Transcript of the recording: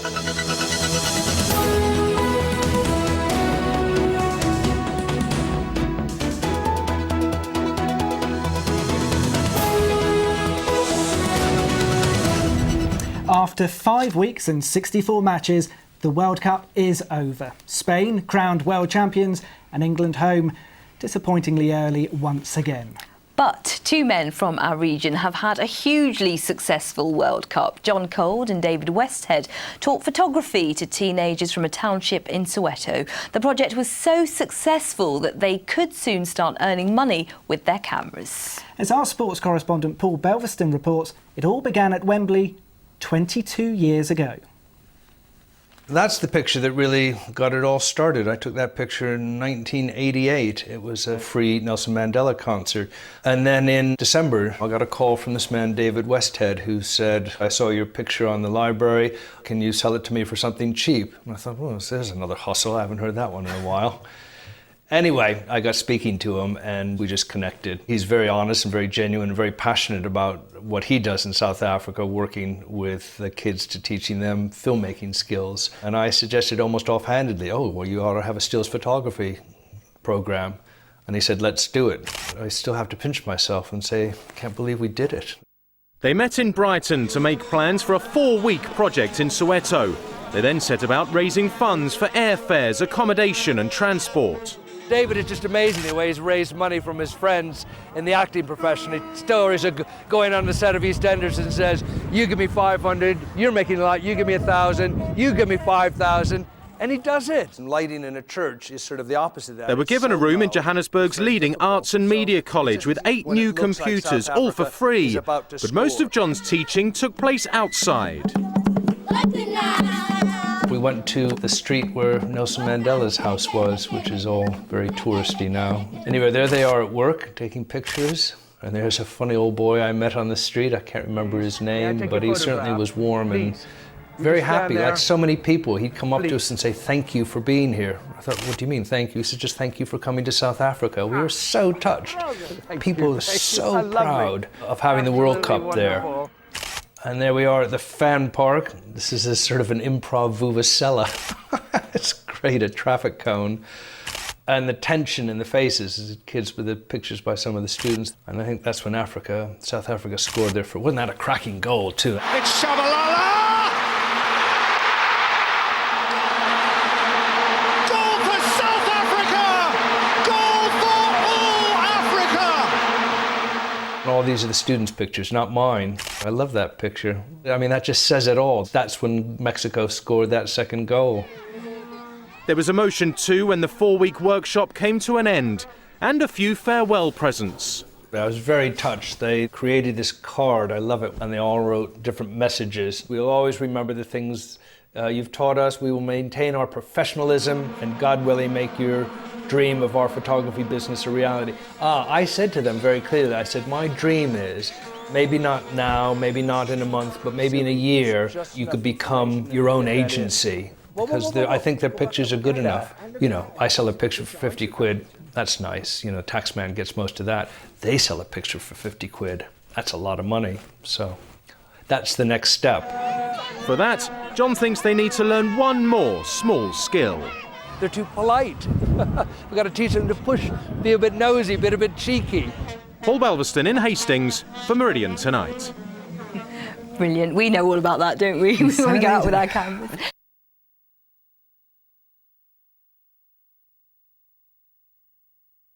After 5 weeks and 64 matches, the World Cup is over. Spain crowned world champions and England home disappointingly early once again. But two men from our region have had a hugely successful World Cup. John Cold and David Westhead taught photography to teenagers from a township in Soweto. The project was so successful that they could soon start earning money with their cameras. As our sports correspondent Paul Belveston reports, it all began at Wembley 22 years ago. That's the picture that really got it all started. I took that picture in 1988. It was a free Nelson Mandela concert. And then in December, I got a call from this man, David Westhead, who said, I saw your picture on the library. Can you sell it to me for something cheap? And I thought, well, there's another hustle. I haven't heard that one in a while. Anyway, I got speaking to him and we just connected. He's very honest and very genuine and very passionate about what he does in South Africa, working with the kids to teaching them filmmaking skills. And I suggested almost offhandedly, oh, well, you ought to have a stills photography program. And he said, let's do it. I still have to pinch myself and say, I can't believe we did it. They met in Brighton to make plans for a 4-week project in Soweto. They then set about raising funds for airfares, accommodation and transport. David is just amazing the way he's raised money from his friends in the acting profession. Stories of going on the set of EastEnders and says, you give me 500, you're making a lot, you give me 1,000, you give me 5,000, and he does it. And lighting in a church is sort of the opposite of that. They were given a room in Johannesburg's leading arts and media college with 8 new computers, all for free. But most of John's teaching took place outside. We went to the street where Nelson Mandela's house was, which is all very touristy now. Anyway, there they are at work, taking pictures. And there's a funny old boy I met on the street. I can't remember his name, but he certainly was warm and very happy, like so many people. He'd come up to us and say, thank you for being here. I thought, what do you mean, thank you? He said, just thank you for coming to South Africa. We were so touched. People are so proud of having the World Cup there. And there we are at the fan park. This is a sort of an improv vuvuzela. It's great, a traffic cone. And the tension in the faces, kids with the pictures by some of the students. And I think that's when South Africa scored there for, wasn't that a cracking goal too? It's Shabalala! Goal for South Africa! Goal for all Africa! And all these are the students' pictures, not mine. I love that picture. I mean, that just says it all. That's when Mexico scored that second goal. There was emotion too when the 4-week workshop came to an end, and a few farewell presents. I was very touched. They created this card, I love it, and they all wrote different messages. We'll always remember the things you've taught us. We will maintain our professionalism and God willing make your dream of our photography business a reality. I said to them very clearly, I said, my dream is, maybe not now, maybe not in a month, but maybe in a year, you could become your own agency. Because I think their pictures are good enough. You know, I sell a picture for 50 quid, that's nice. You know, taxman gets most of that. They sell a picture for 50 quid. That's a lot of money. So that's the next step. For that, John thinks they need to learn one more small skill. They're too polite. We've got to teach them to push, be a bit nosy, be a bit cheeky. Paul Belveston in Hastings for Meridian Tonight. Brilliant. We know all about that, don't we? When we go out with our cameras.